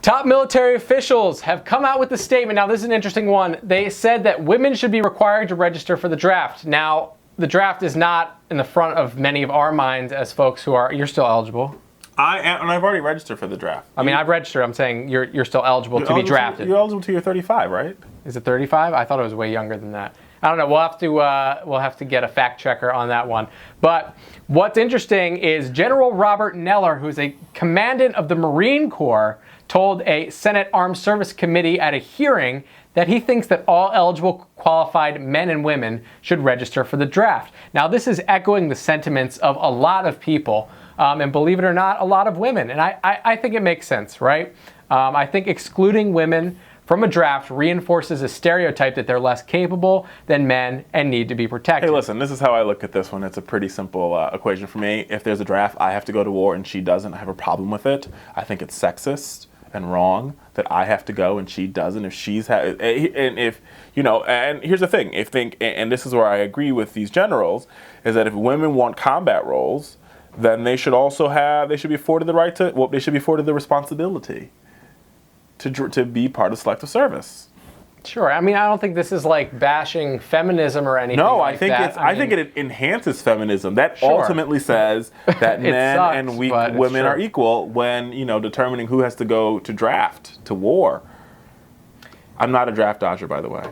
Top military officials have come out with a statement. Now, this is an interesting one. They said that women should be required to register for the draft. Now, the draft is not in the front of many of our minds as folks who are, you're still eligible. I am, and I've already registered for the draft. I mean, I've registered. I'm saying you're still eligible to be drafted. You're eligible till you're 35, right? Is it 35? I thought it was way younger than that. I don't know. We'll have to get a fact checker on that one. But what's interesting is General Robert Neller, who's a commandant of the Marine Corps, told a Senate Armed Service Committee at a hearing that he thinks that all eligible qualified men and women should register for the draft. Now, this is echoing the sentiments of a lot of people, and believe it or not, a lot of women. And I think it makes sense, right? I think excluding women from a draft reinforces a stereotype that they're less capable than men and need to be protected. Hey, listen, this is how I look at this one. It's a pretty simple equation for me. If there's a draft, I have to go to war and she doesn't. I have a problem with it. I think it's sexist and wrong that I have to go and she doesn't. If she's and if you know, and here's the thing. And this is where I agree with these generals, is that if women want combat roles, then they should be afforded the right to. Well, they should be afforded the responsibility to be part of Selective Service. Sure. I mean, I don't think this is like bashing feminism or anything. No, like that. I think it enhances feminism. That ultimately says that men and weak women are equal when, determining who has to go to draft, to war. I'm not a draft dodger, by the way.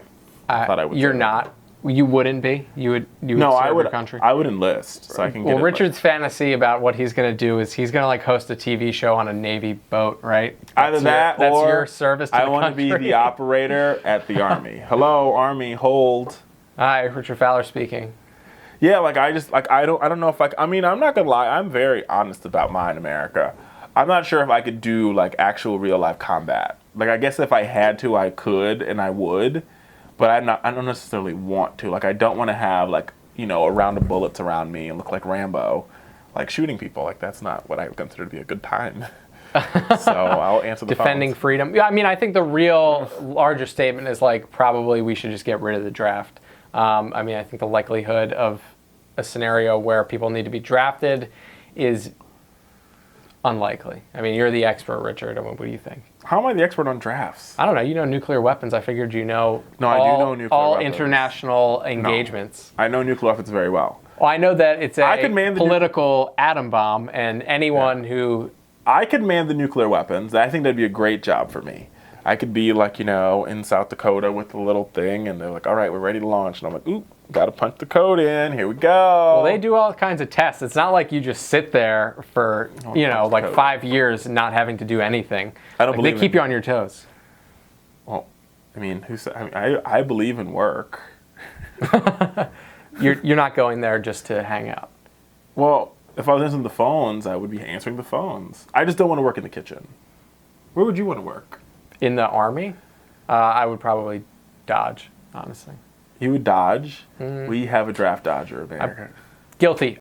I thought I would. You're not. You wouldn't be. You would serve your country. I would enlist so I can get Well, Richard's fantasy about what he's going to do is he's going to host a TV show on a Navy boat, right? Either that or that's your service to the country. I want to be the operator at the Army. Hello, Army, hold. Hi, Richard Fowler speaking. Yeah, I don't know if I'm not going to lie. I'm very honest about mine, America. I'm not sure if I could do actual real life combat. I guess if I had to, I could and I would. But I don't necessarily want to. I don't want to have, a round of bullets around me and look like Rambo, shooting people. That's not what I would consider to be a good time. So I'll answer the Defending phones. freedom. Yeah, I think the real larger statement is, probably we should just get rid of the draft. I think the likelihood of a scenario where people need to be drafted is unlikely. You're the expert, Richard. What do you think? How am I the expert on drafts? I don't know. You know nuclear weapons. I figured you know. No, I do know nuclear all weapons. International engagements. No, I know nuclear weapons very well. Well, I know that it's a political atom bomb, and anyone who... I could man the nuclear weapons. I think that'd be a great job for me. I could be in South Dakota with the little thing, and they're like, all right, we're ready to launch. And I'm like, oop, got to punch the code in. Here we go. Well, they do all kinds of tests. It's not like you just sit there for, 5 years not having to do anything. I don't believe they keep you on your toes. Well, who said? I believe in work. You're not going there just to hang out. Well, if I was answering the phones, I would be answering the phones. I just don't want to work in the kitchen. Where would you want to work? In the Army? I would probably dodge, honestly. You would dodge? Mm. We have a draft dodger, America. Guilty.